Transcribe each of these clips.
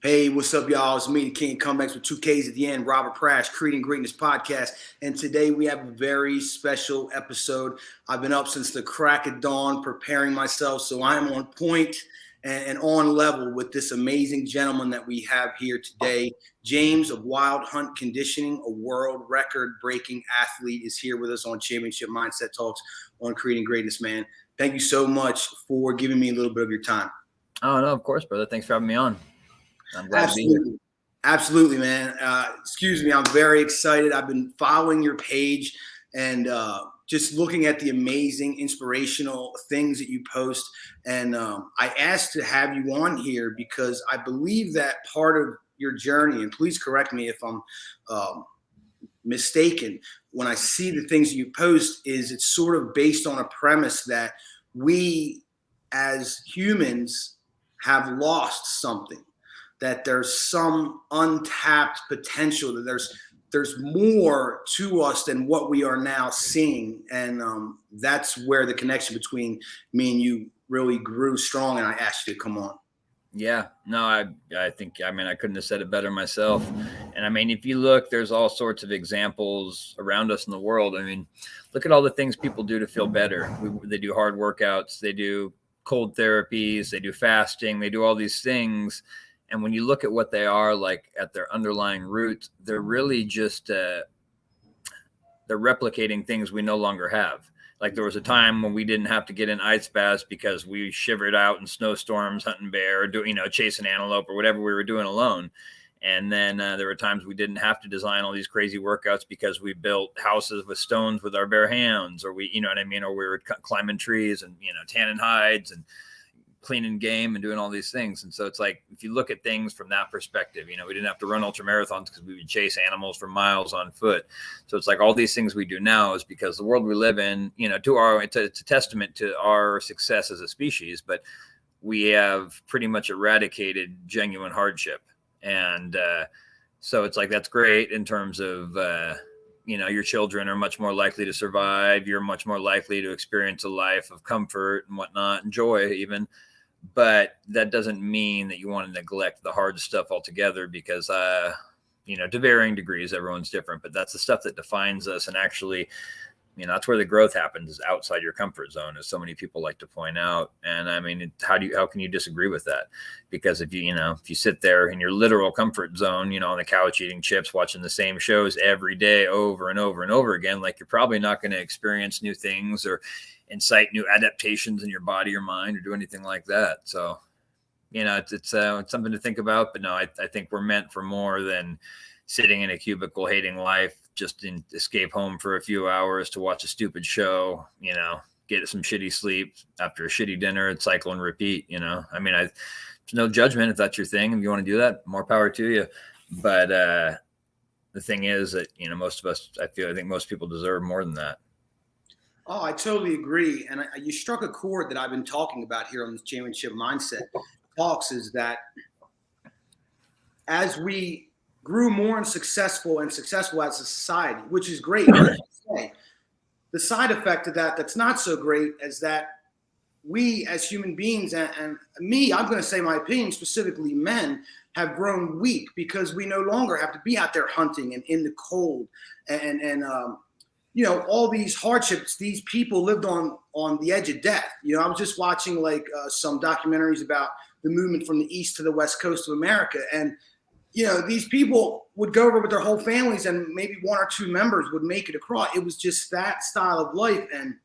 Hey, what's up, y'all? It's me, the King of Comebacks with two Ks at the end, Robert Prash, Creating Greatness Podcast. And today we have a very special episode. I've been up since the crack of dawn preparing myself, so I am on point and on level with this amazing gentleman that we have here today. James of Wild Hunt Conditioning, a world record-breaking athlete, is here with us on Championship Mindset Talks on Creating Greatness, man. Thank you so much for giving me a little bit of your time. Oh, no, of course, brother. Thanks for having me on. I'm glad to be here. Absolutely, man. Excuse me. I'm very excited. I've been following your page and just looking at the amazing, inspirational things that you post. And I asked to have you on here because I believe that part of your journey, and please correct me if I'm mistaken, when I see the things you post, is it's sort of based on a premise that we as humans have lost something, that there's some untapped potential, that there's more to us than what we are now seeing. And that's where the connection between me and you really grew strong, and I asked you to come on. Yeah, no, I think, I couldn't have said it better myself. And I mean, if you look, there's all sorts of examples around us in the world. I mean, look at all the things people do to feel better. They do hard workouts, they do cold therapies, they do fasting, they do all these things. And when you look at what they are, like at their underlying root, they're really just, they're replicating things we no longer have. Like there was a time when we didn't have to get in ice baths because we shivered out in snowstorms, hunting bear, or chasing antelope or whatever we were doing alone. And then there were times we didn't have to design all these crazy workouts because we built houses with stones with our bare hands, or or we were climbing trees and, tanning hides and cleaning game and doing all these things. And so it's like, if you look at things from that perspective, we didn't have to run ultra marathons because we would chase animals for miles on foot. So it's like all these things we do now is because the world we live in, it's a testament to our success as a species, but we have pretty much eradicated genuine hardship. And so it's like, that's great in terms of, your children are much more likely to survive. You're much more likely to experience a life of comfort and whatnot, and joy even. But that doesn't mean that you want to neglect the hard stuff altogether because, to varying degrees, everyone's different. But that's the stuff that defines us. And actually, that's where the growth happens, is outside your comfort zone, as so many people like to point out. And I mean, how can you disagree with that? Because if you sit there in your literal comfort zone, on the couch eating chips, watching the same shows every day over and over and over again, like you're probably not going to experience new things or incite new adaptations in your body or mind or do anything like that. So, it's something to think about. But no, I think we're meant for more than sitting in a cubicle hating life, just escape home for a few hours to watch a stupid show, get some shitty sleep after a shitty dinner and cycle and repeat. There's no judgment if that's your thing. If you want to do that, more power to you. But the thing is that, most of us, I think most people deserve more than that. Oh, I totally agree. And you struck a chord that I've been talking about here on this Championship Mindset Talks, is that as we grew more and successful as a society, which is great, the side effect of that's not so great is that we as human beings, and me, I'm going to say my opinion, specifically men, have grown weak because we no longer have to be out there hunting and in the cold and all these hardships. These people lived on the edge of death. I was just watching some documentaries about the movement from the east to the west coast of America, and these people would go over with their whole families, and maybe one or two members would make it across. It was just that style of life. And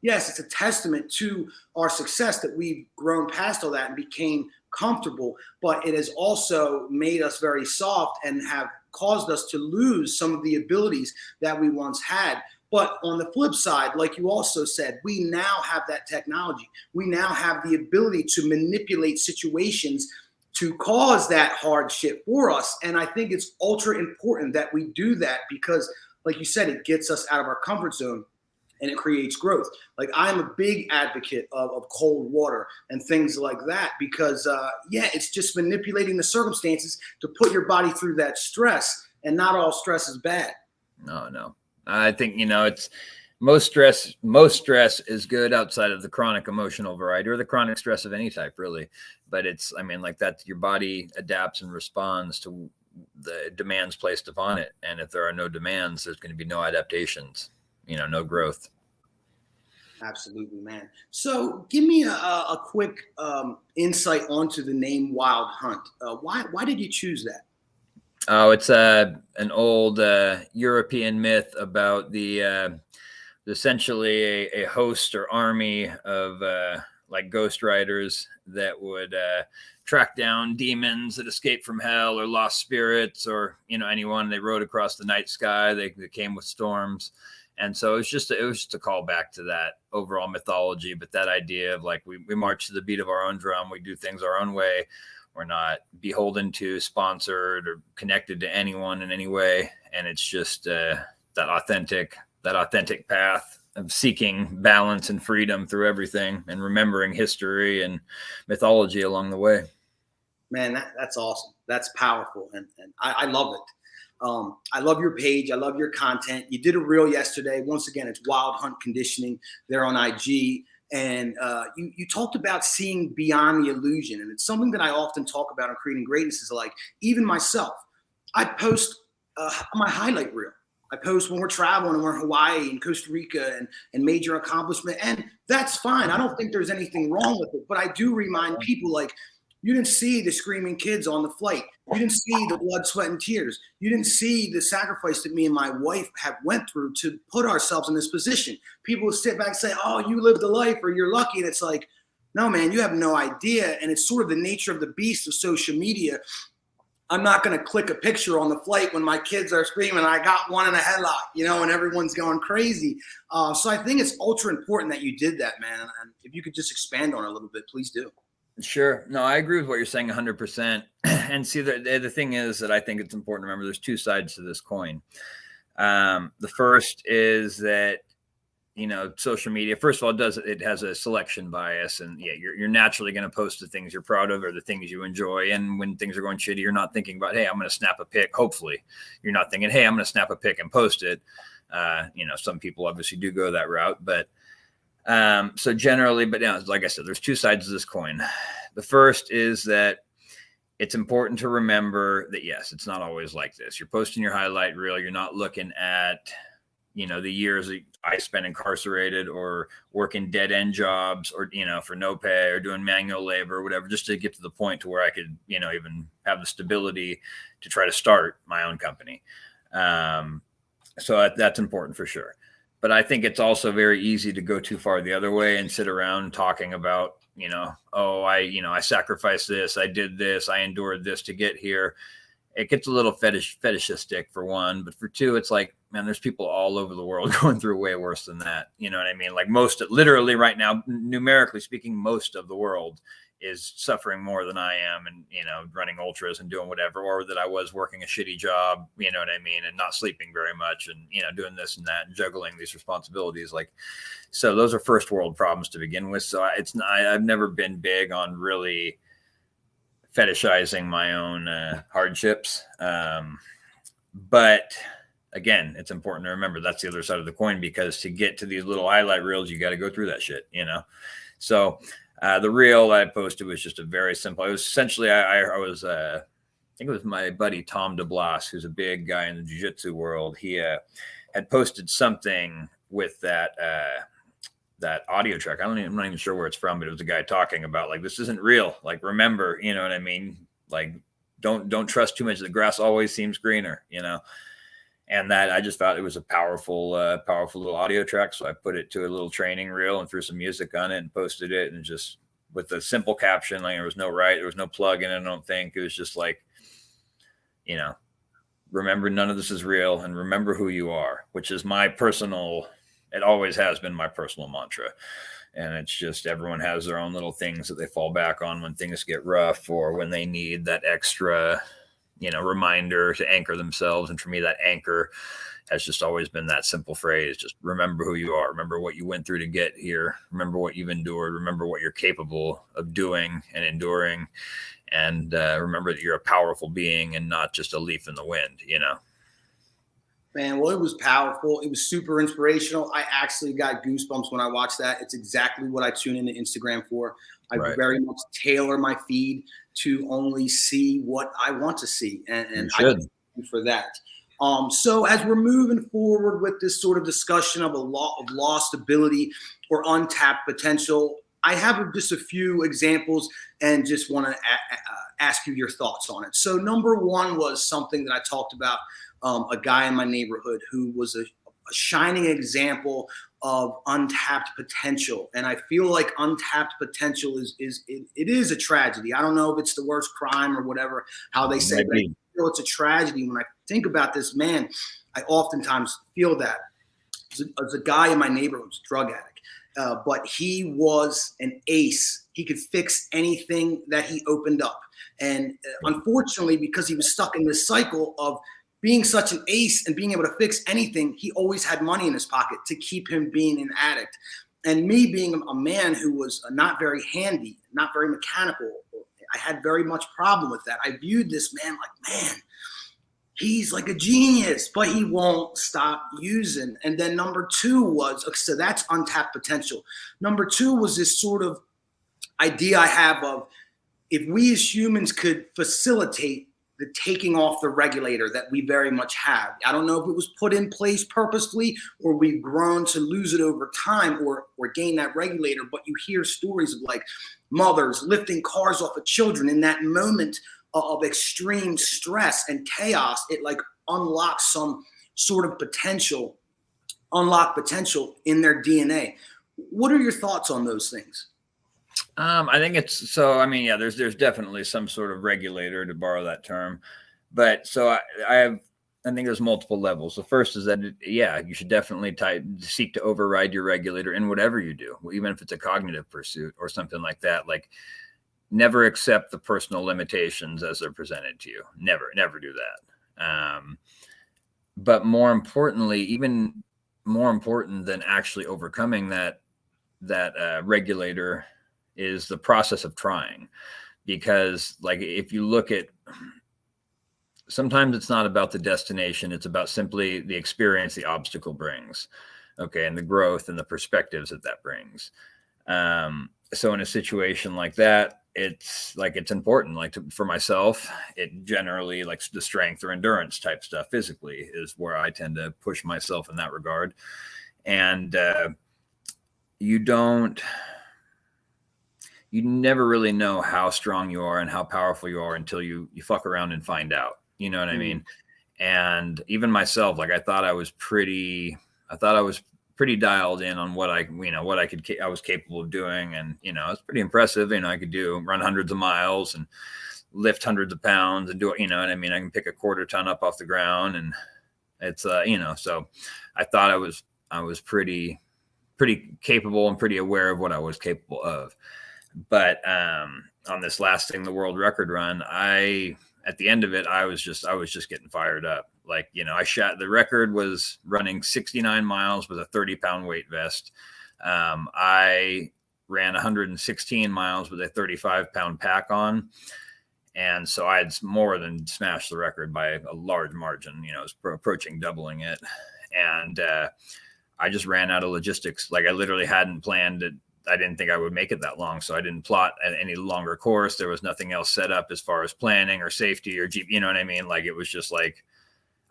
yes, it's a testament to our success that we've grown past all that and became comfortable, but it has also made us very soft and have caused us to lose some of the abilities that we once had. But on the flip side, like you also said, we now have that technology. We now have the ability to manipulate situations to cause that hardship for us. And I think it's ultra important that we do that because, like you said, it gets us out of our comfort zone and it creates growth. Like, I'm a big advocate of cold water and things like that because, it's just manipulating the circumstances to put your body through that stress, and not all stress is bad. No. I think, it's most stress is good outside of the chronic emotional variety or the chronic stress of any type, really. But it's, I mean, like that, your body adapts and responds to the demands placed upon it. And if there are no demands, there's going to be no adaptations, no growth. Absolutely, man. So give me a quick insight onto the name Wild Hunt. Why did you choose that? Oh, it's an old European myth about the essentially a host or army of like ghost riders that would track down demons that escaped from hell or lost spirits or anyone. They rode across the night sky. They came with storms. And so it was just a call back to that overall mythology, but that idea of like we march to the beat of our own drum, we do things our own way. We're not beholden to, sponsored, or connected to anyone in any way. And it's just that authentic path of seeking balance and freedom through everything and remembering history and mythology along the way. Man, that's awesome. That's powerful. And I love it. I love your page. I love your content. You did a reel yesterday. Once again, it's Wild Hunt Conditioning. They're on IG. And you talked about seeing beyond the illusion. And it's something that I often talk about on Creating Greatness is like, even myself, I post my highlight reel. I post when we're traveling and we're in Hawaii and Costa Rica and major accomplishment. And that's fine. I don't think there's anything wrong with it. But I do remind people, like, you didn't see the screaming kids on the flight. You didn't see the blood, sweat, and tears. You didn't see the sacrifice that me and my wife have went through to put ourselves in this position. People will sit back and say, oh, you lived a life or you're lucky. And it's like, no, man, you have no idea. And it's sort of the nature of the beast of social media. I'm not going to click a picture on the flight when my kids are screaming, I got one in a headlock, and everyone's going crazy. So I think it's ultra important that you did that, man. And if you could just expand on it a little bit, please do. Sure. No, I agree with what you're saying 100%. And see, the thing is that I think it's important to remember there's two sides to this coin. The first is that, social media, first of all, it has a selection bias. And yeah, you're naturally going to post the things you're proud of or the things you enjoy. And when things are going shitty, you're not thinking about, hey, I'm going to snap a pic. Hopefully you're not thinking, hey, I'm going to snap a pic and post it. Some people obviously do go that route, but so generally, but like I said, there's two sides of this coin. The first is that it's important to remember that, yes, it's not always like this. You're posting your highlight reel. You're not looking at, the years that I spent incarcerated or working dead end jobs or, for no pay or doing manual labor or whatever, just to get to the point to where I could, even have the stability to try to start my own company. So that's important for sure. But I think it's also very easy to go too far the other way and sit around talking about, I sacrificed this, I did this, I endured this to get here. It gets a little fetishistic for one, but for two, it's like, man, there's people all over the world going through way worse than that. You know what I mean? Like literally right now, numerically speaking, most of the world is suffering more than I am and, running ultras and doing whatever, or that I was working a shitty job, you know what I mean? And not sleeping very much and, doing this and that and juggling these responsibilities. Like, so those are first world problems to begin with. So I've never been big on really fetishizing my own hardships. But again, it's important to remember that's the other side of the coin, because to get to these little highlight reels, you got to go through that shit, So the reel I posted was just a very simple. It was essentially I was I think it was my buddy Tom DeBlas, who's a big guy in the jiu-jitsu world. He had posted something with that audio track. I'm not even sure where it's from, but it was a guy talking about like, this isn't real. Like, remember, you know what I mean? Like, don't trust too much. The grass always seems greener, And that I just thought it was a powerful little audio track. So I put it to a little training reel and threw some music on it and posted it, and just with a simple caption. Like, there was no plug in it, I don't think. It was just like, remember, none of this is real, and remember who you are, which is it always has been my personal mantra. And it's just, everyone has their own little things that they fall back on when things get rough or when they need that extra, reminder to anchor themselves. And for me, that anchor has just always been that simple phrase: just remember who you are, remember what you went through to get here, remember what you've endured, remember what you're capable of doing and enduring, and remember that you're a powerful being and not just a leaf in the wind, Man, well, it was powerful. It was super inspirational. I actually got goosebumps when I watched that. It's exactly what I tune into Instagram for. I Right. very much tailor my feed to only see what I want to see, You and I should. thank you for that. So as we're moving forward with this sort of discussion of of lost ability or untapped potential, I have just a few examples and just want to ask you your thoughts on it. So number one was something that I talked about, a guy in my neighborhood who was a shining example of untapped potential. And I feel like untapped potential it is a tragedy. I don't know if it's the worst crime or whatever, how they say, but I feel it's a tragedy. When I think about this man, I oftentimes feel that. As a guy in my neighborhood who's a drug addict, but he was an ace. He could fix anything that he opened up. And unfortunately, because he was stuck in this cycle of being such an ace and being able to fix anything, he always had money in his pocket to keep him being an addict. And me being a man who was not very handy, not very mechanical, I had very much problem with that. I viewed this man like, man, he's like a genius, but he won't stop using. And then number two was, so that's untapped potential. Number two was this sort of idea I have of, if we as humans could facilitate the taking off the regulator that we very much have. I don't know if it was put in place purposefully or we've grown to lose it over time or gain that regulator, but you hear stories of like mothers lifting cars off of children in that moment of extreme stress and chaos. It like unlocks some sort of unlock potential in their DNA. What are your thoughts on those things? I think it's so. I mean, yeah, there's definitely some sort of regulator, to borrow that term, but so I think there's multiple levels. The first is that you should definitely seek to override your regulator in whatever you do, even if it's a cognitive pursuit or something like that. Like, never accept the personal limitations as they're presented to you. Never do that. But more importantly, even more important than actually overcoming that regulator is the process of trying. Because like, if you look at, sometimes it's not about the destination, it's about simply the experience the obstacle brings, okay, and the growth and the perspectives that brings. So in a situation like that, it's important, like for myself, it generally, like the strength or endurance type stuff physically is where I tend to push myself in that regard. And you never really know how strong you are and how powerful you are until you fuck around and find out. You know what I mean? And even myself, like I thought I was pretty dialed in on what I was capable of doing. And, it's pretty impressive. I could run hundreds of miles and lift hundreds of pounds and do it, what I mean? I can pick a quarter ton up off the ground, and it's, so I thought I was pretty capable and pretty aware of what I was capable of. But on this last thing, the world record run, at the end of it, I was just getting fired up. Like, the record was running 69 miles with a 30-pound weight vest. I ran 116 miles with a 35-pound pack on. And so I had more than smashed the record by a large margin. I was approaching doubling it. And I just ran out of logistics. Like, I literally hadn't planned it. I didn't think I would make it that long, so I didn't plot any longer course. There was nothing else set up as far as planning or safety or Jeep. You know what I mean? Like, it was just like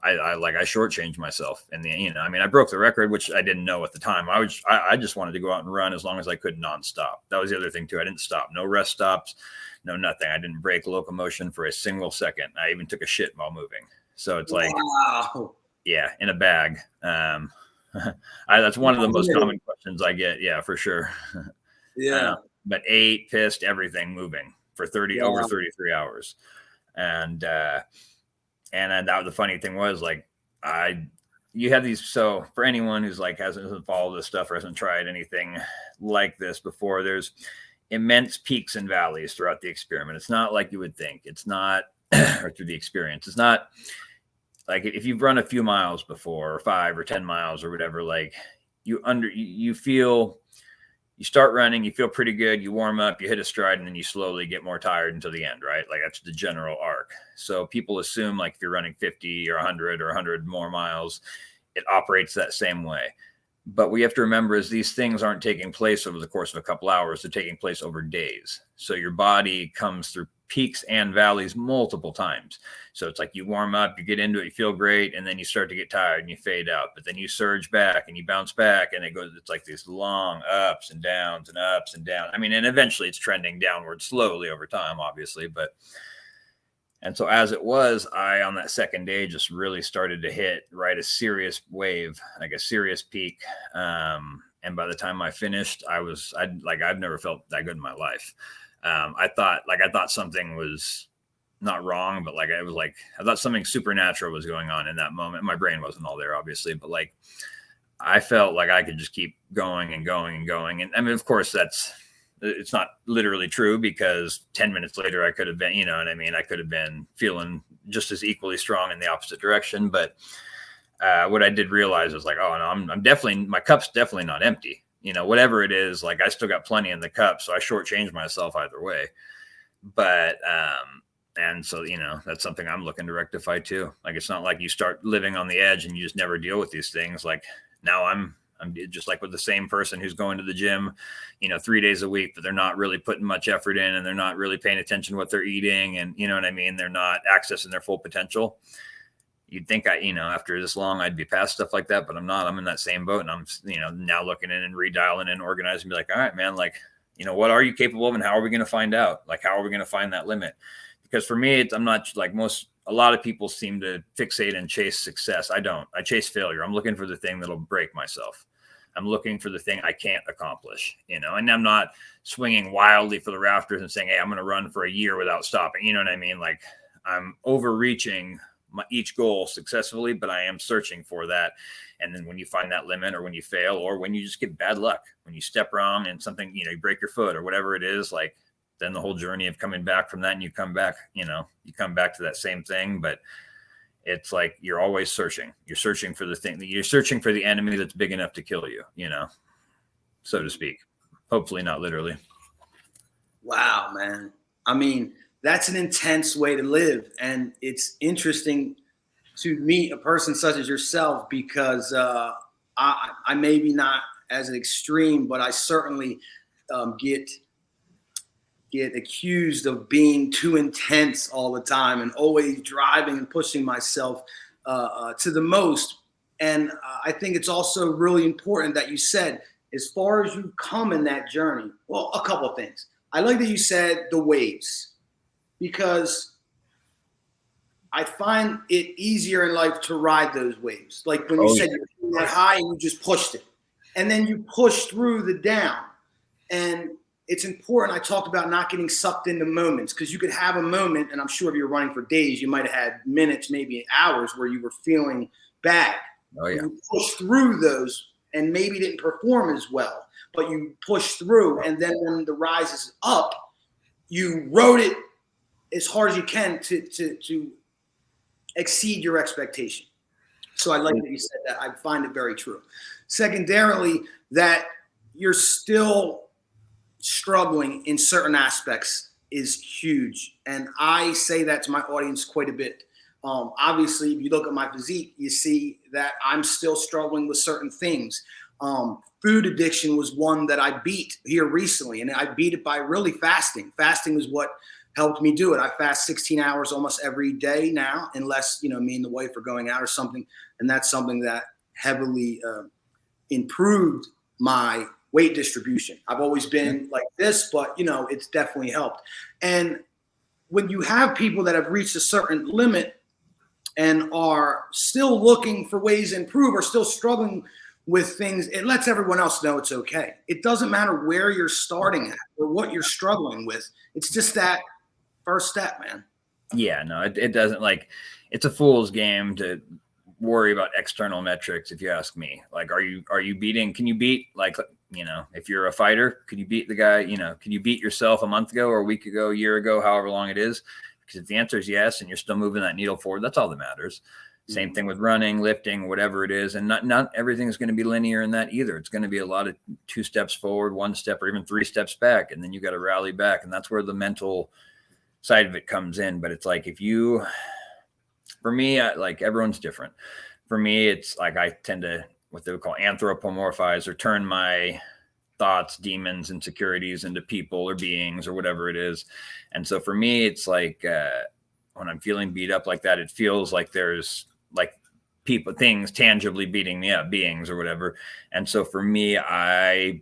I shortchanged myself. And I broke the record, which I didn't know at the time. I just wanted to go out and run as long as I could nonstop. That was the other thing too. I didn't stop. No rest stops. No nothing. I didn't break locomotion for a single second. I even took a shit while moving. So it's like, wow. Yeah, in a bag. That's one of the most common questions I get. Yeah, for sure. Yeah. But ate, pissed, everything moving for over 33 hours. And then the funny thing was, like, you have these. So for anyone who's like hasn't followed this stuff or hasn't tried anything like this before, there's immense peaks and valleys throughout the experiment. It's not like you would think. It's not, or through the experience. It's not like if you've run a few miles before, or 5 or 10 miles or whatever, like you feel you start running, you feel pretty good, you warm up, you hit a stride, and then you slowly get more tired until the end, right? Like that's the general arc. So people assume like if you're running 50 or 100 or 100 more miles, it operates that same way. But we have to remember is these things aren't taking place over the course of a couple hours. They're taking place over days. So your body comes through peaks and valleys multiple times. So it's like you warm up, you get into it, you feel great, and then you start to get tired and you fade out. But then you surge back and you bounce back, and it's like these long ups and downs and ups and downs. I mean, and eventually it's trending downward slowly over time, obviously. And so as it was, I, on that second day, just really started to hit a serious wave, like a serious peak. And by the time I finished, I've never felt that good in my life. I thought something was not wrong, but I thought something supernatural was going on in that moment. My brain wasn't all there, obviously, but I felt like I could just keep going and going and going. And I mean, of course, it's not literally true, because 10 minutes later I could have been, I could have been feeling just as equally strong in the opposite direction. But what I did realize was oh no, I'm definitely, my cup's definitely not empty. Whatever it is, I still got plenty in the cup, so I shortchanged myself either way. But and so that's something I'm looking to rectify too. It's not like you start living on the edge and you just never deal with these things. Now I'm just with the same person who's going to the gym, 3 days a week, but they're not really putting much effort in, and they're not really paying attention to what they're eating, and you know what I mean? They're not accessing their full potential. You'd think after this long, I'd be past stuff like that, but I'm not. I'm in that same boat, and I'm, now looking in and redialing and organizing, and be like, all right, man, what are you capable of, and how are we going to find out? How are we going to find that limit? Because for me, I'm not a lot of people seem to fixate and chase success. I don't. I chase failure. I'm looking for the thing that'll break myself. I'm looking for the thing I can't accomplish, and I'm not swinging wildly for the rafters and saying, hey, I'm going to run for a year without stopping. You know what I mean? I'm overreaching each goal successfully, but I am searching for that. And then when you find that limit, or when you fail, or when you just get bad luck, when you step wrong and something, you break your foot or whatever it is, then the whole journey of coming back from that, and you come back, you come back to that same thing. But it's you're always searching. You're searching for the thing. You're searching for the enemy that's big enough to kill you, so to speak. Hopefully not literally. Wow, man. I mean, that's an intense way to live. And it's interesting to meet a person such as yourself, because I maybe not as an extreme, but I certainly get accused of being too intense all the time, and always driving and pushing myself to the most. And I think it's also really important that you said, as far as you've come in that journey, well, a couple of things. I like that you said the waves, because I find it easier in life to ride those waves. Like when you said you're that high and you just pushed it, and then you push through the down. And it's important. I talked about not getting sucked into moments, because you could have a moment, and I'm sure if you're running for days, you might have had minutes, maybe hours, where you were feeling bad. Oh yeah. You pushed through those and maybe didn't perform as well, but you pushed through. And then when the rise is up, you rode it as hard as you can to exceed your expectation. So I like that you said that. I find it very true. Secondarily, that you're still struggling in certain aspects is huge. And I say that to my audience quite a bit. Obviously, if you look at my physique, you see that I'm still struggling with certain things. Food addiction was one that I beat here recently, and I beat it by really fasting. Fasting is what helped me do it. I fast 16 hours almost every day now, unless, me and the wife are going out or something. And that's something that heavily improved my weight distribution. I've always been like this, but it's definitely helped. And when you have people that have reached a certain limit and are still looking for ways to improve, or still struggling with things, it lets everyone else know it's okay. It doesn't matter where you're starting at or what you're struggling with. It's just that first step, man. Yeah, no, it doesn't. It's a fool's game to worry about external metrics, if you ask me. Are you beating? Can you beat, if you're a fighter, could you beat the guy? Can you beat yourself a month ago or a week ago, a year ago, however long it is? Because if the answer is yes, and you're still moving that needle forward, that's all that matters. Same thing with running, lifting, whatever it is. And not everything is going to be linear in that either. It's going to be a lot of 2 steps forward, 1 step, or even 3 steps back. And then you got to rally back. And that's where the mental side of it comes in. But it's like, for me, like everyone's different. For me, it's like I tend to, what they would call anthropomorphize, or turn my thoughts, demons, insecurities into people or beings or whatever it is. And so for me, it's like when I'm feeling beat up like that, it feels like there's like things tangibly beating me up, beings or whatever. And so for me, my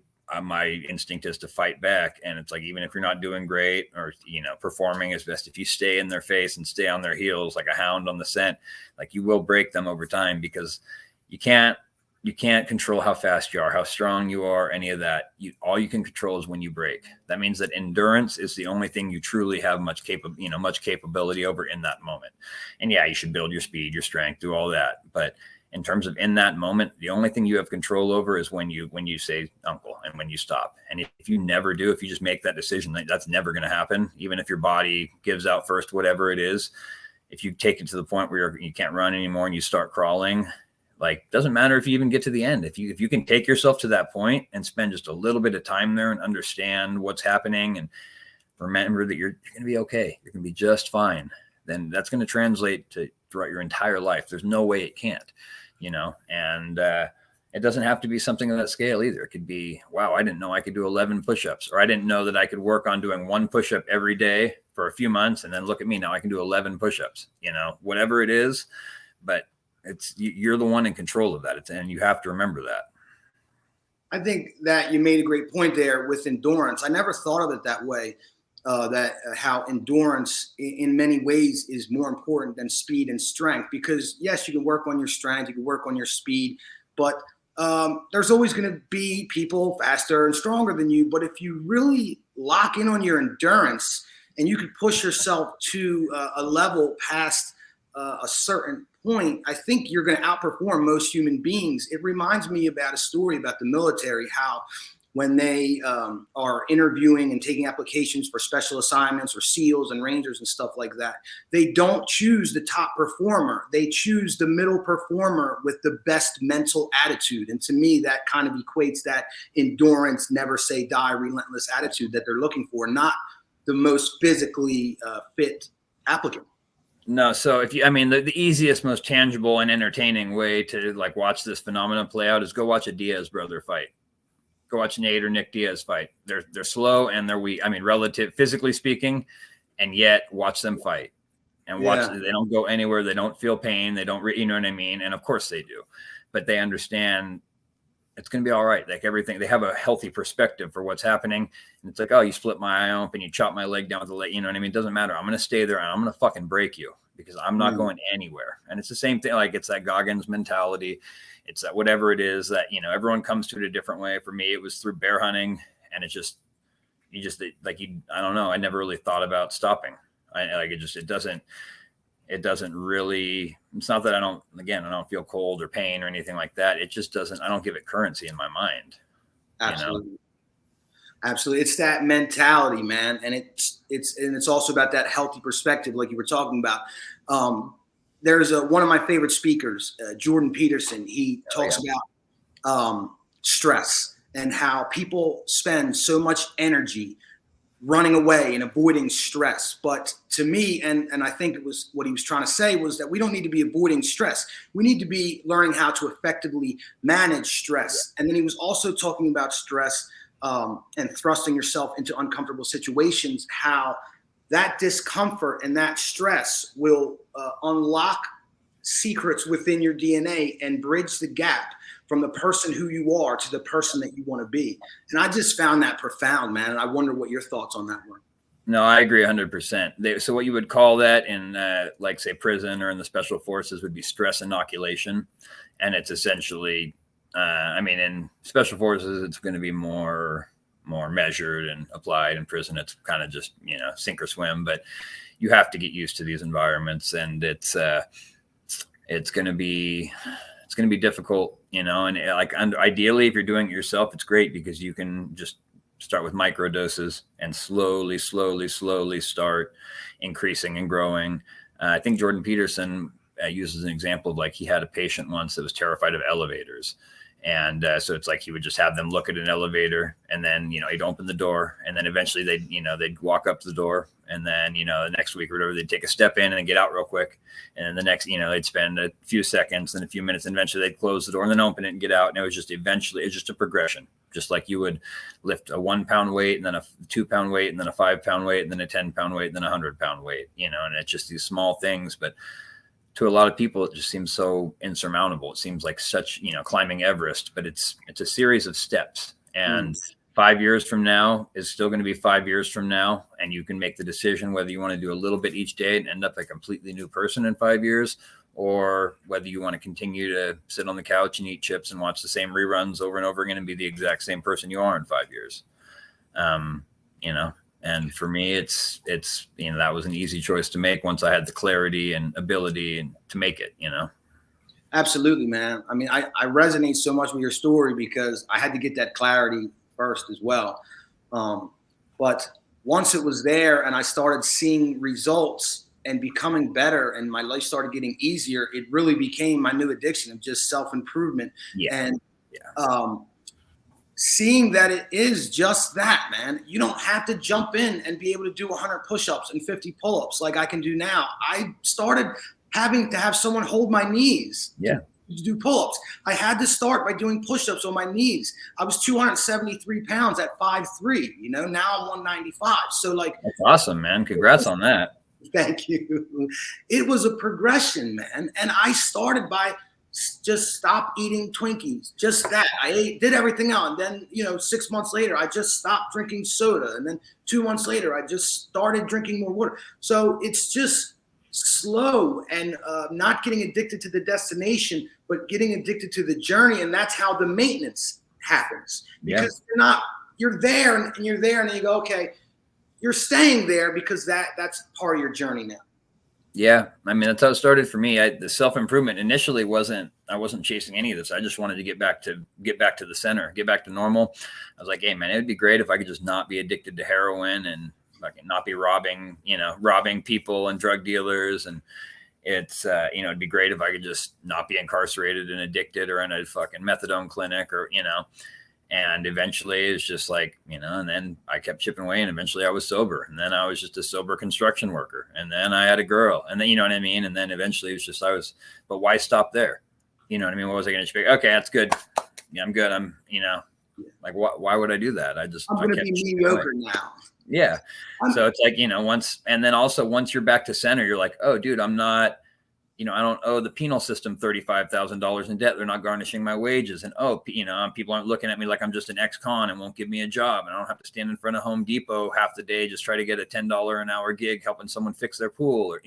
instinct is to fight back. And it's like, even if you're not doing great or, performing as best, if you stay in their face and stay on their heels like a hound on the scent, like you will break them over time, because you can't control how fast you are, how strong you are, any of that. All you can control is when you break. That means that endurance is the only thing you truly have much capability over in that moment. And yeah, you should build your speed, your strength, do all that. But in terms of in that moment, the only thing you have control over is when you say uncle and when you stop. And if you never do, if you just make that decision, that's never going to happen. Even if your body gives out first, whatever it is, if you take it to the point where you can't run anymore and you start crawling, like, doesn't matter if you even get to the end. If you can take yourself to that point and spend just a little bit of time there and understand what's happening and remember that you're going to be okay, you're going to be just fine, then that's going to translate to throughout your entire life. There's no way it can't, and it doesn't have to be something of that scale either. It could be, wow, I didn't know I could do 11 push-ups, or I didn't know that I could work on doing 1 push-up every day for a few months. And then look at me now, I can do 11 push-ups, whatever it is, but you're the one in control of that. And you have to remember that. I think that you made a great point there with endurance. I never thought of it that way, how endurance in many ways is more important than speed and strength, because yes, you can work on your strength, you can work on your speed, but there's always going to be people faster and stronger than you. But if you really lock in on your endurance and you can push yourself to a level past a certain point, I think you're going to outperform most human beings. It reminds me about a story about the military, how when they are interviewing and taking applications for special assignments or SEALs and Rangers and stuff like that, they don't choose the top performer. They choose the middle performer with the best mental attitude. And to me, that kind of equates that endurance, never say die, relentless attitude that they're looking for, not the most physically fit applicant. No. So the easiest, most tangible and entertaining way to like watch this phenomenon play out is go watch a Diaz brother fight. Go watch Nate or Nick Diaz fight. They're slow and they're weak. Relative, physically speaking, and yet watch them fight and watch. Yeah. They don't go anywhere. They don't feel pain. They don't, you know what I mean? And of course they do, but they understand it's going to be all right. Like everything, they have a healthy perspective for what's happening. And it's like, oh, you split my eye open, you chop my leg down with the leg. You know what I mean? It doesn't matter. I'm going to stay there and I'm going to fucking break you because I'm not going anywhere. And it's the same thing. Like it's that Goggins mentality. It's that whatever it is that, everyone comes to it a different way. For me, it was through bear hunting, and I don't know. I never really thought about stopping. It doesn't really, it's not that I don't feel cold or pain or anything like that. It just doesn't, I don't give it currency in my mind. Absolutely. Absolutely. It's that mentality, man. And it's also about that healthy perspective, like you were talking about. There's one of my favorite speakers, Jordan Peterson. He talks about stress and how people spend so much energy running away and avoiding stress. But to me, and I think it was what he was trying to say, was that we don't need to be avoiding stress. We need to be learning how to effectively manage stress. And then he was also talking about stress and thrusting yourself into uncomfortable situations, how that discomfort and that stress will unlock secrets within your DNA and bridge the gap from the person who you are to the person that you want to be. And I just found that profound, man. And I wonder what your thoughts on that were. No, I agree 100%. So what you would call that in like say prison or in the special forces would be stress inoculation. And it's essentially, in special forces, it's going to be more measured and applied. In prison, it's kind of just, sink or swim, but you have to get used to these environments, and it's going to be difficult, and ideally if you're doing it yourself, it's great because you can just start with micro doses and slowly start increasing and growing. I think Jordan Peterson, use as an example of like he had a patient once that was terrified of elevators. And so it's like he would just have them look at an elevator, and then, he'd open the door, and then eventually they'd walk up to the door, and then, the next week or whatever, they'd take a step in and then get out real quick. And then the next, they'd spend a few seconds and a few minutes, and eventually they'd close the door and then open it and get out. And it was just a progression, just like you would lift a 1 pound weight and then a 2 pound weight and then a 5 pound weight and then a 10 pound weight and then a 100 pound weight, and it's just these small things. But to a lot of people, it just seems so insurmountable. It seems like such, climbing Everest, but it's a series of steps. And 5 years from now is still going to be 5 years from now. And you can make the decision whether you want to do a little bit each day and end up a completely new person in 5 years, or whether you want to continue to sit on the couch and eat chips and watch the same reruns over and over again and be the exact same person you are in 5 years. And for me, it's that was an easy choice to make once I had the clarity and ability and to make it, Absolutely, man. I mean, I resonate so much with your story because I had to get that clarity first as well. But once it was there and I started seeing results and becoming better and my life started getting easier, it really became my new addiction of just self-improvement. And seeing that it is just that, man. You don't have to jump in and be able to do 100 push-ups and 50 pull-ups like I can do now. I started having to have someone hold my knees to do pull-ups. I had to start by doing push-ups on my knees. I was 273 pounds at 5'3", now I'm 195. So that's awesome, man. Congrats on that. Thank you. It was a progression, man. And I started by just stop eating Twinkies, just that. Did everything else. And then, 6 months later, I just stopped drinking soda. And then 2 months later, I just started drinking more water. So it's just slow and not getting addicted to the destination, but getting addicted to the journey. And that's how the maintenance happens. Because you're there and you're there and then you go, okay, you're staying there because that's part of your journey now. Yeah. I mean, that's how it started for me. The self-improvement initially I wasn't chasing any of this. I just wanted to get back to the center, get back to normal. I was like, hey man, it'd be great if I could just not be addicted to heroin and not be robbing people and drug dealers. And it's, it'd be great if I could just not be incarcerated and addicted or in a fucking methadone clinic or, and eventually it's just like, and then I kept chipping away and eventually I was sober. And then I was just a sober construction worker. And then I had a girl and then, you know what I mean? And then eventually it was just, but why stop there? You know what I mean? What was I going to figure? Okay, that's good. Yeah, I'm good. I'm, why would I do that? I'm going to be mediocre now. Yeah. So it's like, once you're back to center, you're like, oh dude, I'm not, I don't owe the penal system $35,000 in debt. They're not garnishing my wages. And, people aren't looking at me like I'm just an ex-con and won't give me a job. And I don't have to stand in front of Home Depot half the day, just try to get a $10 an hour gig helping someone fix their pool or,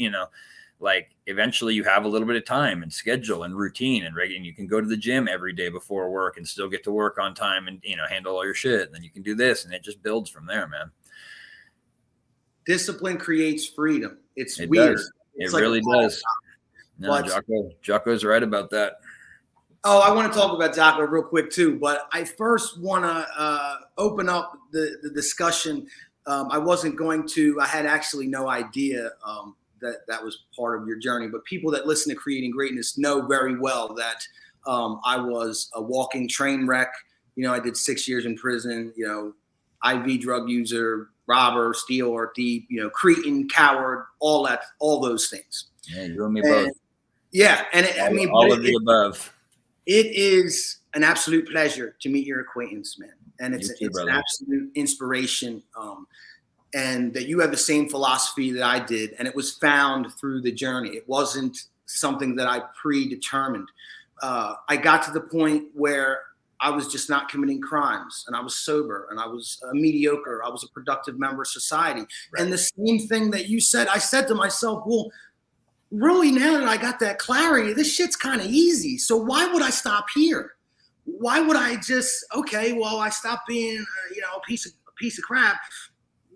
eventually you have a little bit of time and schedule and routine and regular. And you can go to the gym every day before work and still get to work on time and, handle all your shit. And then you can do this and it just builds from there, man. Discipline creates freedom. It weird. Does. It really does. No, Jocko's right about that. Oh, I want to talk about Jocko real quick too, but I first want to open up the discussion. I wasn't going to. I had actually no idea that was part of your journey, but people that listen to Creating Greatness know very well that I was a walking train wreck. I did 6 years in prison. IV drug user, robber, stealer, thief. Cretin, coward, all those things. Yeah, you and me both. Yeah, and all of the above. It is an absolute pleasure to meet your acquaintance, man, and it's an absolute inspiration. And that you have the same philosophy that I did, and it was found through the journey. It wasn't something that I predetermined. I got to the point where I was just not committing crimes, and I was sober, and I was mediocre. I was a productive member of society. Right. And the same thing that you said, I said to myself, well, really, now that I got that clarity, this shit's kind of easy. So why would I stop here? Why would I just, I stopped being, a piece of crap.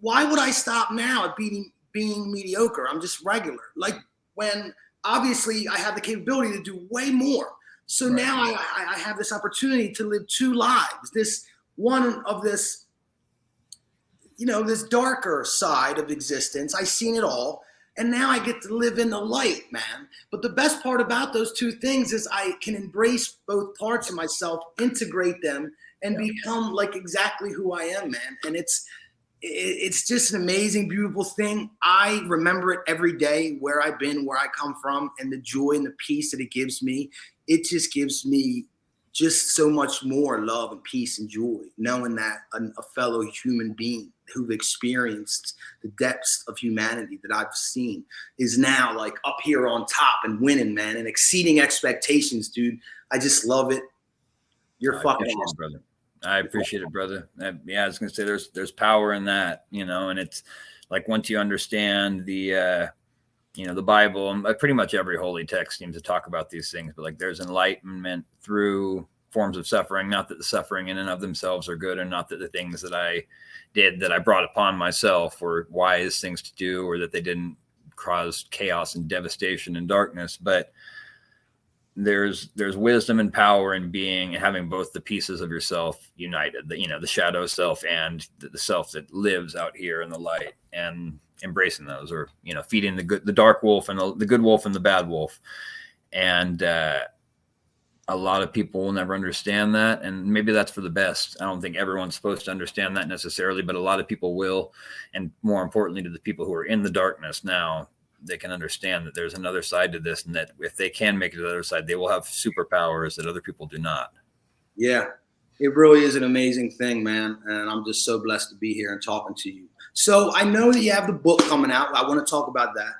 Why would I stop now at being mediocre? I'm just regular. Like when obviously I have the capability to do way more. So now I have this opportunity to live two lives. This one of this, this darker side of existence. I've seen it all. And now I get to live in the light, man. But the best part about those two things is I can embrace both parts of myself, integrate them, and become like exactly who I am, man. And it's just an amazing, beautiful thing. I remember it every day, where I've been, where I come from, and the joy and the peace that it gives me. It just gives me just so much more love and peace and joy, knowing that a fellow human being who've experienced the depths of humanity that I've seen is now like up here on top and winning, man, and exceeding expectations, dude. I just love it. You're fucking awesome, brother. I appreciate it, brother. Yeah, I was gonna say there's power in that, and it's like once you understand the the Bible, and pretty much every holy text seems to talk about these things, but like there's enlightenment through forms of suffering, not that the suffering in and of themselves are good, and not that the things that I did, that I brought upon myself, were wise things to do, or that they didn't cause chaos and devastation and darkness, but there's wisdom and power in having both the pieces of yourself united, the shadow self and the self that lives out here in the light, and embracing those, or feeding the dark wolf and the good wolf and the bad wolf. And a lot of people will never understand that, and maybe that's for the best. I don't think everyone's supposed to understand that necessarily, but a lot of people will. And more importantly, to the people who are in the darkness now, they can understand that there's another side to this, and that if they can make it to the other side, they will have superpowers that other people do not. Yeah, it really is an amazing thing, man. And I'm just so blessed to be here and talking to you. So I know that you have the book coming out. I want to talk about that.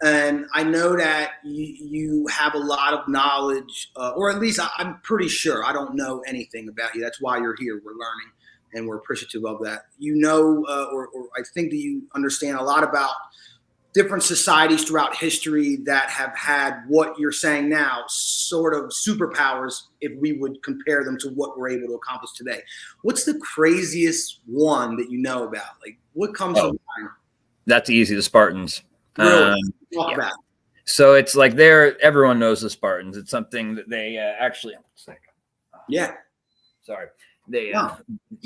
And I know that you have a lot of knowledge, or at least I'm pretty sure. I don't know anything about you. That's why you're here. We're learning, and we're appreciative of that. Or I think that you understand a lot about different societies throughout history that have had what you're saying now, sort of superpowers, if we would compare them to what we're able to accomplish today. What's the craziest one that you know about? Like, what comes to mind? That's easy. The Spartans. Really? Talk about it. So it's like everyone knows the Spartans. It's something that they actually. Yeah. Sorry.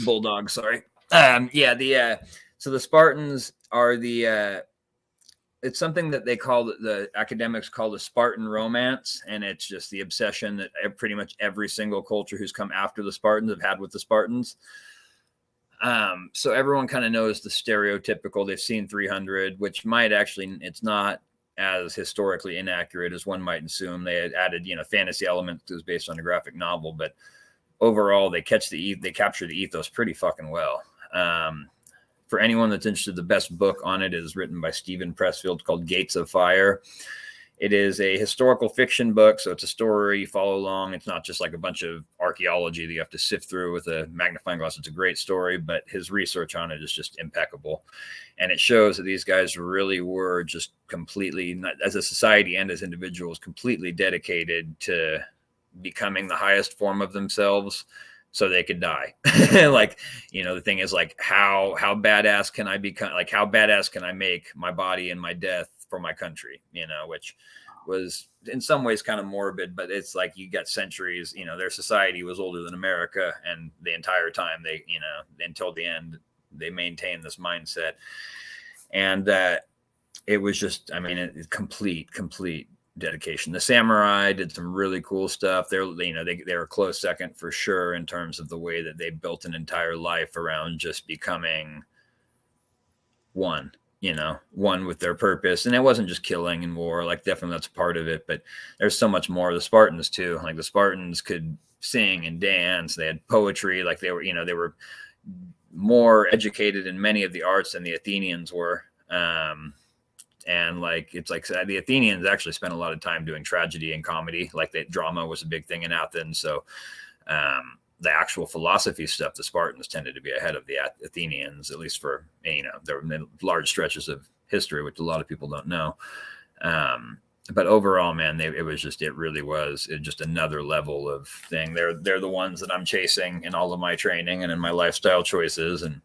Bulldog. Sorry. So the Spartans are it's something that they call, the academics call the Spartan romance. And it's just the obsession that pretty much every single culture who's come after the Spartans have had with the Spartans. So everyone kind of knows the stereotypical, they've seen 300, which it's not as historically inaccurate as one might assume. They had added, fantasy elements because it was based on a graphic novel, but overall they capture the ethos pretty fucking well. For anyone that's interested, the best book on it is written by Stephen Pressfield called Gates of Fire. It is a historical fiction book, so it's a story you follow along. It's not just like a bunch of archaeology that you have to sift through with a magnifying glass. It's a great story, but his research on it is just impeccable. And it shows that these guys really were just completely, as a society and as individuals, completely dedicated to becoming the highest form of themselves, so they could die. Like, the thing is, like, how badass can I become? Like, how badass can I make my body and my death for my country? Which was in some ways kind of morbid, but it's like you got centuries. Their society was older than America, and the entire time they, until the end, they maintained this mindset. And it was just, complete dedication. The samurai did some really cool stuff. They're a close second for sure in terms of the way that they built an entire life around just becoming one with their purpose. And it wasn't just killing and war, like definitely that's part of it, but there's so much more. The Spartans too, like the Spartans could sing and dance. They had poetry, like they were more educated in many of the arts than the Athenians were. And like, it's like the Athenians actually spent a lot of time doing tragedy and comedy. Like that drama was a big thing in Athens. So the actual philosophy stuff, the Spartans tended to be ahead of the Athenians, at least for, there were large stretches of history, which a lot of people don't know. But overall, man, it really was just another level of thing. They're the ones that I'm chasing in all of my training and in my lifestyle choices. And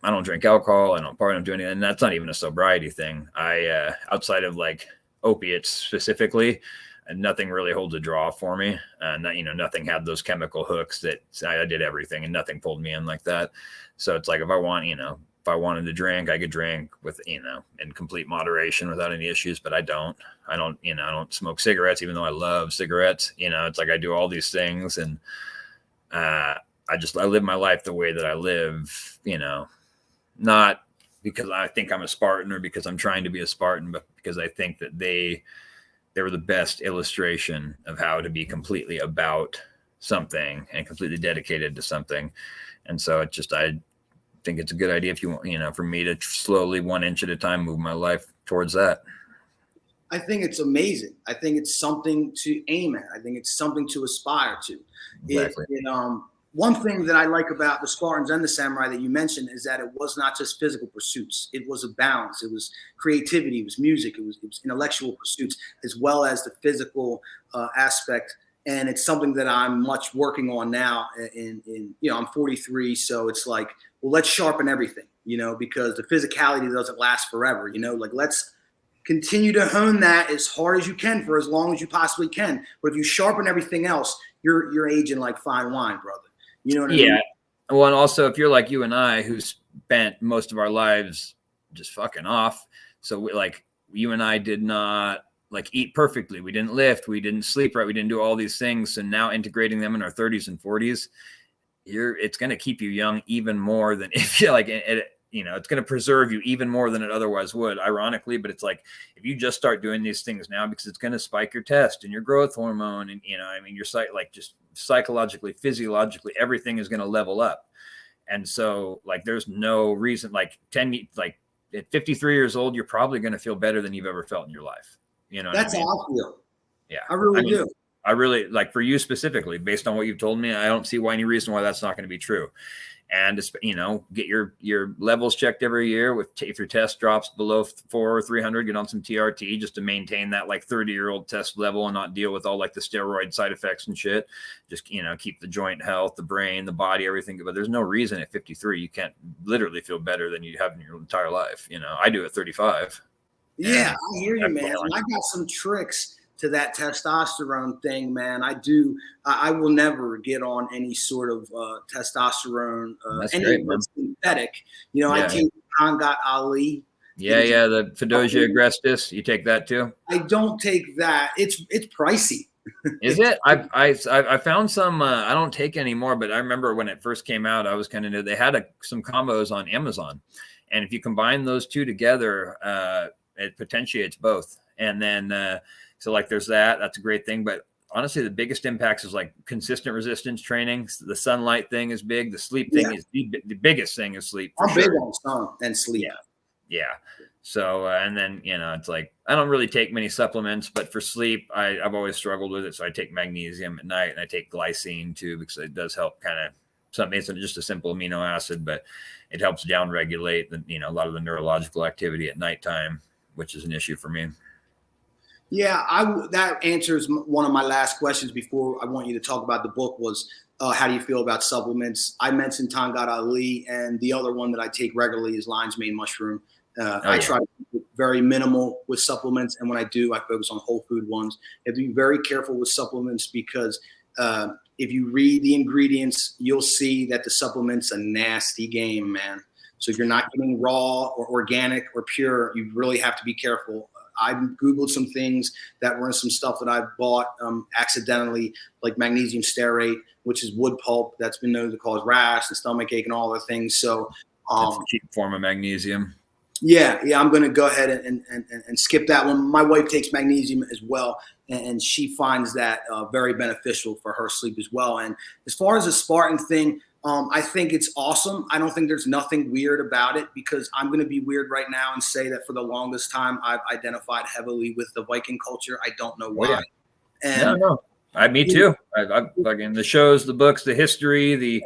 I don't drink alcohol. I don't party. I don't do anything. And that's not even a sobriety thing. I, outside of like opiates specifically, nothing really holds a draw for me. Nothing had those chemical hooks that I did everything and nothing pulled me in like that. So it's like, if I want, if I wanted to drink, I could drink with, in complete moderation without any issues, but I don't, I don't smoke cigarettes, even though I love cigarettes. It's like I do all these things, and I live my life the way that I live, not because I think I'm a Spartan or because I'm trying to be a Spartan, but because I think that they were the best illustration of how to be completely about something and completely dedicated to something. And so I think it's a good idea if you want, for me to slowly 1 inch at a time, move my life towards that. I think it's amazing. I think it's something to aim at. I think it's something to aspire to. Exactly. One thing that I like about the Spartans and the samurai that you mentioned is that it was not just physical pursuits. It was a balance. It was creativity. It was music. It was intellectual pursuits, as well as the physical aspect. And it's something that I'm much working on now. I'm 43, so it's like, well, let's sharpen everything, because the physicality doesn't last forever. Like, let's continue to hone that as hard as you can for as long as you possibly can. But if you sharpen everything else, you're aging like fine wine, brother. You know what I mean? Well, and also if you're like you and I, who spent most of our lives just fucking off. So you and I did not eat perfectly. We didn't lift, we didn't sleep right. We didn't do all these things. And now integrating them in our 30s and 40s, it's going to keep you young even more than if you're it's going to preserve you even more than it otherwise would, ironically. But it's like, if you just start doing these things now, because it's going to spike your test and your growth hormone, and your just psychologically, physiologically, everything is going to level up. And so there's no reason, at 53 years old, you're probably going to feel better than you've ever felt in your life. That's how I feel. Yeah, I really do. I really, for you specifically, based on what you've told me, I don't see any reason why that's not going to be true. And get your levels checked every year. If your test drops below 400 or 300, get on some TRT just to maintain that 30-year-old test level and not deal with all the steroid side effects and shit. Just keep the joint health, the brain, the body, everything. But there's no reason at 53 you can't literally feel better than you have in your entire life. I do at 35. Yeah, I hear you, man. And I got some tricks to that testosterone thing, man. I will never get on any sort of testosterone, any synthetic. I take Kangat Ali. Yeah, the Fedosia agrestis. You take that too? I don't take that. It's pricey. Is it? I found some. I don't take anymore, but I remember when it first came out, I was kind of new. They had some combos on Amazon, and if you combine those two together, it potentiates both. And then so there's that's a great thing. But honestly, the biggest impacts is consistent resistance training. The sunlight thing is big. The sleep thing is the biggest thing is sleep. I'm big on sun and sleep. Yeah. So and then it's I don't really take many supplements, but for sleep, I've always struggled with it. So I take magnesium at night, and I take glycine too, because it does help kind of something. It's just a simple amino acid, but it helps downregulate a lot of the neurological activity at nighttime, which is an issue for me. Yeah, that answers one of my last questions before I want you to talk about the book was, how do you feel about supplements? I mentioned Tangat Ali, and the other one that I take regularly is lion's mane mushroom. I try to keep it very minimal with supplements, and when I do, I focus on whole food ones. You have to be very careful with supplements because if you read the ingredients, you'll see that the supplement's a nasty game, man. So if you're not getting raw or organic or pure, you really have to be careful. I've Googled some things that were in some stuff that I bought accidentally, like magnesium stearate, which is wood pulp that's been known to cause rash and stomach ache and all other things. So it's a cheap form of magnesium. Yeah, I'm going to go ahead and skip that one. My wife takes magnesium as well, and she finds that very beneficial for her sleep as well. And as far as the Spartan thing, I think it's awesome. I don't think there's nothing weird about it, because I'm going to be weird right now and say that for the longest time I've identified heavily with the Viking culture. I don't know why. Oh, yeah. And me too. I in the shows, the books, the history, the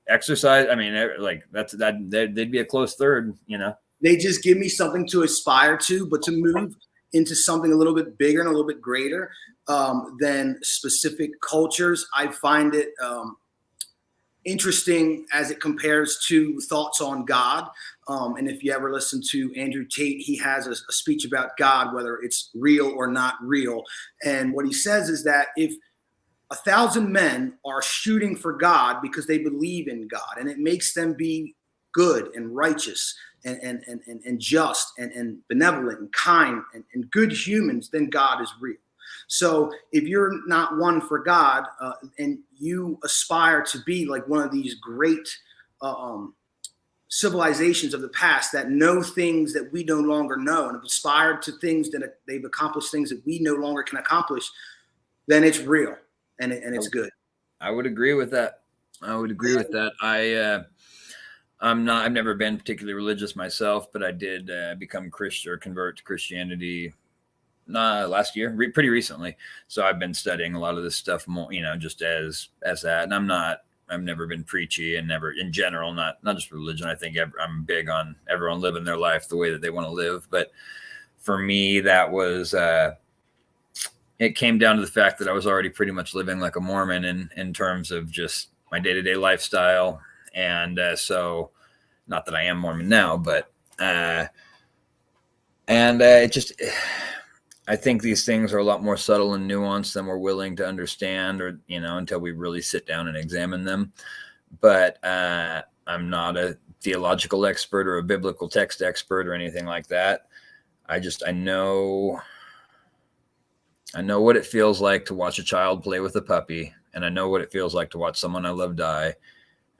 exercise. I mean, they'd be a close third. They just give me something to aspire to, but to move into something a little bit bigger and a little bit greater than specific cultures, I find it interesting as it compares to thoughts on God. And if you ever listen to Andrew Tate, he has a speech about God, whether it's real or not real. And what he says is that if 1,000 men are shooting for God because they believe in God, and it makes them be good and righteous and just and benevolent and kind and good humans, then God is real. So if you're not one for God and you aspire to be like one of these great civilizations of the past that know things that we no longer know and have aspired to things that they've accomplished things that we no longer can accomplish, then it's real and it's good. I would agree with that. I've never been particularly religious myself, but I did become Christian or convert to Christianity last year, pretty recently. So I've been studying a lot of this stuff more, just as that. And I've never been preachy and never in general, not just religion. I think I'm big on everyone living their life the way that they want to live. But for me, that was, it came down to the fact that I was already pretty much living like a Mormon in terms of just my day-to-day lifestyle. And so not that I am Mormon now, but, I think these things are a lot more subtle and nuanced than we're willing to understand or, until we really sit down and examine them. But I'm not a theological expert or a biblical text expert or anything like that. I know what it feels like to watch a child play with a puppy, and I know what it feels like to watch someone I love die.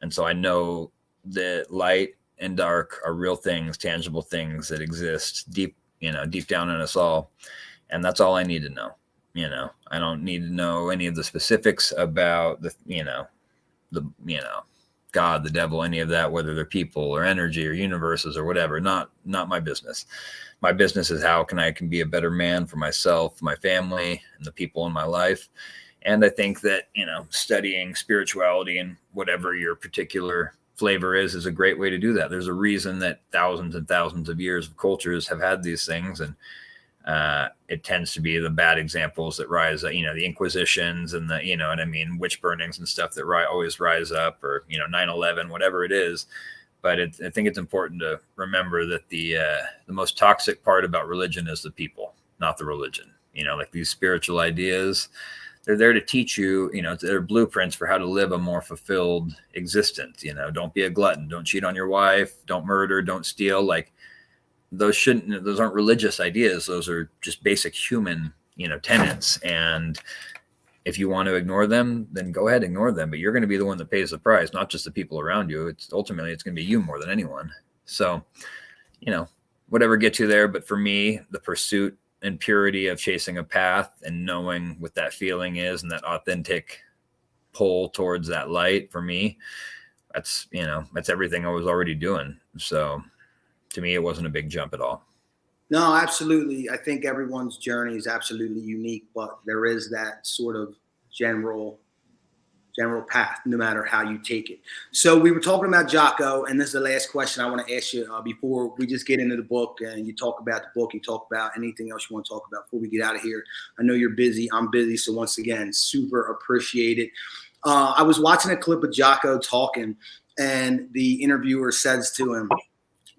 And so I know that light and dark are real things, tangible things that exist deep down in us all. And that's all I need to know. I don't need to know any of the specifics about God, the devil, any of that, whether they're people or energy or universes or whatever. Not my business. My business is how I can be a better man for myself, my family, and the people in my life. And I think that, studying spirituality and whatever your particular flavor is a great way to do that. There's a reason that thousands and thousands of years of cultures have had these things. And it tends to be the bad examples that rise, the Inquisitions and the, witch burnings and stuff that always rise up, or, 9/11, whatever it is. But I think it's important to remember that the most toxic part about religion is the people, not the religion. Like these spiritual ideas, they're there to teach you, they're blueprints for how to live a more fulfilled existence. Don't be a glutton, don't cheat on your wife, don't murder, don't steal. Like those aren't religious ideas. Those are just basic human, tenets. And if you want to ignore them, then go ahead, ignore them. But you're going to be the one that pays the price, not just the people around you. It's going to be you more than anyone. So, whatever gets you there. But for me, the pursuit and purity of chasing a path and knowing what that feeling is and that authentic pull towards that light, for me, that's everything I was already doing. So to me, it wasn't a big jump at all. No, absolutely. I think everyone's journey is absolutely unique, but there is that sort of general path, no matter how you take it. So we were talking about Jocko, and this is the last question I want to ask you before we just get into the book and you talk about the book, you talk about anything else you want to talk about before we get out of here. I know you're busy. I'm busy. So once again, super appreciate it. I was watching a clip of Jocko talking, and the interviewer says to him,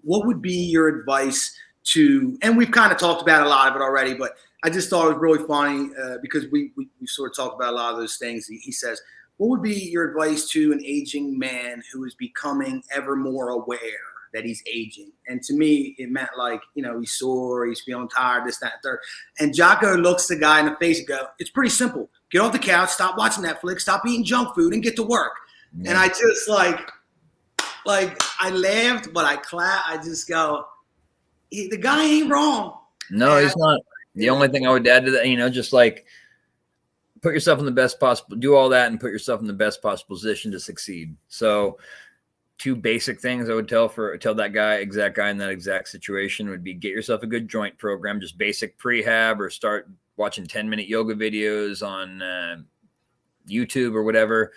what would be your advice to, and we've kind of talked about a lot of it already, but I just thought it was really funny because we sort of talked about a lot of those things. He says, what would be your advice to an aging man who is becoming ever more aware that he's aging? And to me, it meant like, he's sore, he's feeling tired, this, that, and third. And Jocko looks the guy in the face and go, it's pretty simple. Get off the couch, stop watching Netflix, stop eating junk food, and get to work. Yeah. And I just like I laughed, but I clapped. I just go, the guy ain't wrong. No, he's not. The only thing I would add to that, just like put yourself in the best possible, do all that and put yourself in the best possible position to succeed. So 2 basic things I would tell that exact guy in that exact situation would be get yourself a good joint program, just basic prehab, or start watching 10-minute yoga videos on YouTube or whatever.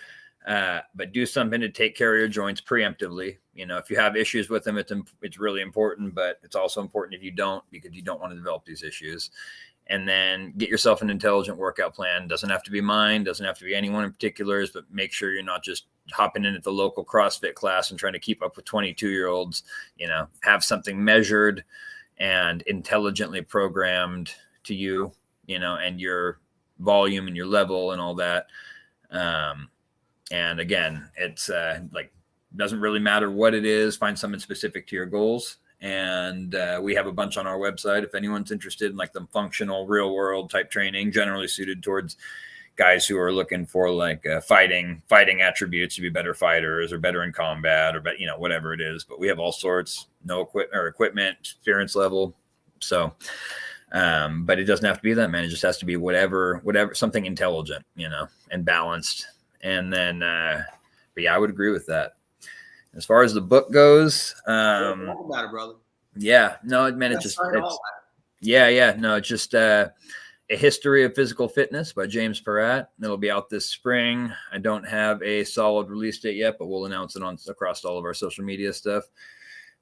But do something to take care of your joints preemptively. If you have issues with them, it's really important, but it's also important if you don't, because you don't want to develop these issues. And then get yourself an intelligent workout plan. Doesn't have to be mine, doesn't have to be anyone in particular's, but make sure you're not just hopping in at the local CrossFit class and trying to keep up with 22-year-olds. Have something measured and intelligently programmed to you, and your volume and your level and all that. And again, it's like Doesn't really matter what it is. Find something specific to your goals. And we have a bunch on our website if anyone's interested in like the functional real world type training, generally suited towards guys who are looking for like fighting attributes to be better fighters or better in combat or whatever it is. But we have all sorts, no equipment, experience level. So but it doesn't have to be that, man. It just has to be whatever something intelligent, and balanced. And then but yeah, I would agree with that. As far as the book goes, Talk about it, brother. Yeah, no, man, it's just it's just a history of physical fitness by James Peratt. It'll be out this spring. I don't have a solid release date yet, but we'll announce it across all of our social media stuff.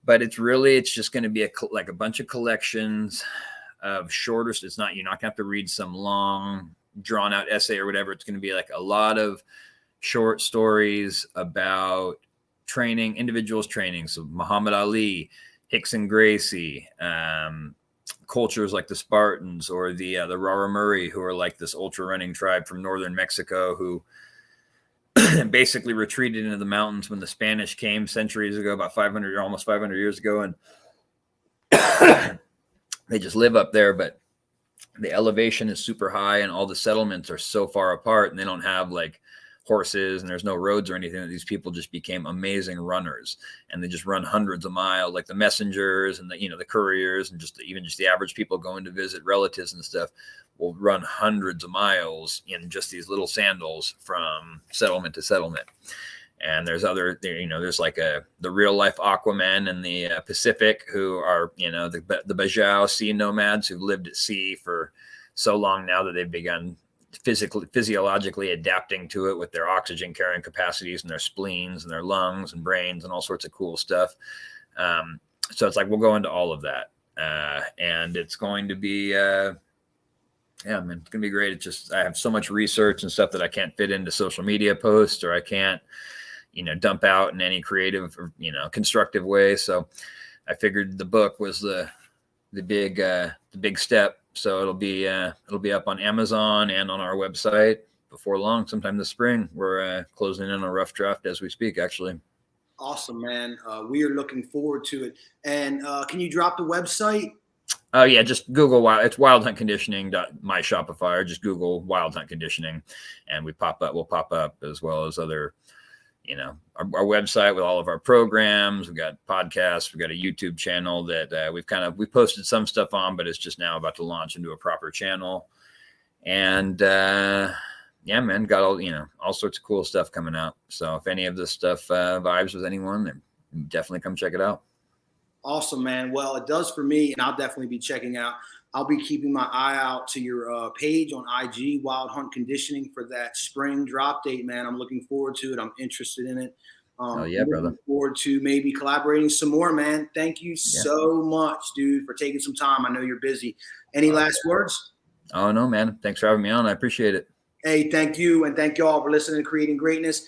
But it's just going to be like a bunch of collections of shorter. You're not gonna have to read some long drawn out essay or whatever. It's going to be like a lot of short stories about training, individuals training. So Muhammad Ali, Hickson Gracie, cultures like the Spartans or the Raramuri, who are like this ultra running tribe from northern Mexico who basically retreated into the mountains when the Spanish came centuries ago, about almost 500 years ago. And they just live up there, but the elevation is super high and all the settlements are so far apart and they don't have like horses and there's no roads or anything. These people just became amazing runners and they just run hundreds of miles, like the messengers and the couriers and even the average people going to visit relatives and stuff will run hundreds of miles in just these little sandals from settlement to settlement. And there's there's like the real life Aquaman in the Pacific who are, the Bajau sea nomads who've lived at sea for so long now that they've begun physiologically adapting to it with their oxygen carrying capacities and their spleens and their lungs and brains and all sorts of cool stuff. So it's like, we'll go into all of that. And it's going to be, it's going to be great. It's just, I have so much research and stuff that I can't fit into social media posts or I can't, dump out in any creative or, constructive way. So I figured the book was the big step. So it'll be up on Amazon and on our website before long, sometime this spring. We're closing in a rough draft as we speak, actually. Awesome, man. We are looking forward to it. And can you drop the website? Oh yeah, just Google it's Wild Hunt Conditioning my Shopify, or just Google Wild Hunt Conditioning, and we'll pop up as well as other, our website with all of our programs. We've got podcasts. We've got a YouTube channel that we posted some stuff on, but it's just now about to launch into a proper channel. And yeah, man, got all sorts of cool stuff coming out. So if any of this stuff vibes with anyone, then definitely come check it out. Awesome, man. Well, it does for me, and I'll definitely be checking out. I'll be keeping my eye out to your page on IG, Wild Hunt Conditioning, for that spring drop date, man. I'm looking forward to it. I'm interested in it. Oh yeah, brother. Looking forward to maybe collaborating some more, man. Thank you so much, dude, for taking some time. I know you're busy. Any last words? Oh no, man. Thanks for having me on. I appreciate it. Hey, thank you. And thank you all for listening to Creating Greatness.